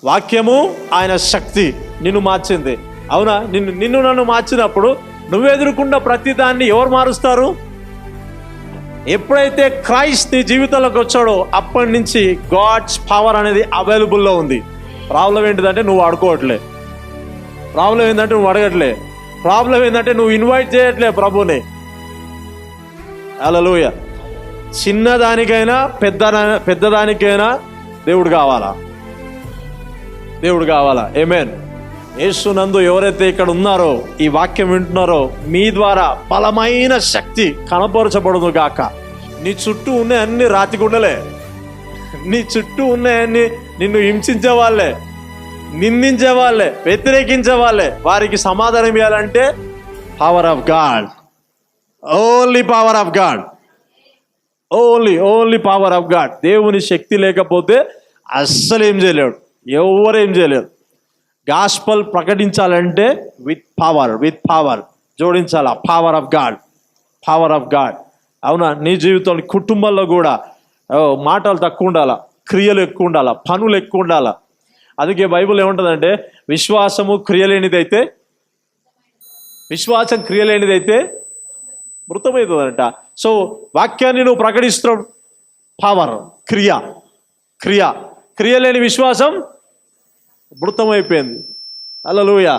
వాక్యము ఆయన శక్తి నిన్ను మార్చింది. అవునా? నిన్ను నన్ను మార్చినప్పుడు నువ్వు ఎదుర్కొన్న ప్రతి దాన్ని ఎవరు మారుస్తారు? ఎప్పుడైతే క్రైస్ట్ నీ జీవితంలోకి వచ్చాడో అప్పటి నుంచి గాడ్స్ పవర్ అనేది అవైలబుల్లో ఉంది. ప్రాబ్లం ఏంటిదంటే నువ్వు ఆడుకోవట్లే. ప్రాబ్లం ఏంటంటే నువ్వు అడగట్లే. ప్రాబ్లం ఏంటంటే నువ్వు ఇన్వైట్ చేయట్లే ప్రభుని. హల్లెలూయా. చిన్నదానికైనా పెద్దదానికైనా దేవుడు కావాలా? దేవుడు కావాలా? ఆమేన్. యేసునందు ఎవరైతే ఇక్కడ ఉన్నారో, ఈ వాక్యం వింటున్నారో, మీ ద్వారా బలమైన శక్తి కనపరచబడును గాక. నీ చుట్టూ ఉన్న అన్ని రాతిగుండలే, నీ చుట్టూ ఉన్నాయన్ని నిన్ను హింసించే వాళ్ళే, నిందించే వాళ్ళే, వ్యతిరేకించే వాళ్ళే, వారికి సమాధానం ఇవ్వాలంటే power of God, only power of God, only power of God. దేవుని శక్తి లేకపోతే అస్సలు ఏం చేయలేడు, ఎవరేం చేయలేరు. గాస్పల్ ప్రకటించాలంటే విత్ పవర్ జోడించాల. Power of God. అవునా? నీ జీవితంలో కుటుంబంలో కూడా మాటలు తక్కువ ఉండాలా, క్రియలు ఎక్కువ ఉండాలా, పనులు ఎక్కువ ఉండాలా. అందుకే బైబిల్ ఏముంటుందంటే విశ్వాసం క్రియలేనిదైతే మృతమవుతుందంట. సో వాక్యాన్ని నువ్వు ప్రకటిస్తున్నావు, పవర్, క్రియ లేని విశ్వాసం మృతమైపోయింది. హల్లెలూయా.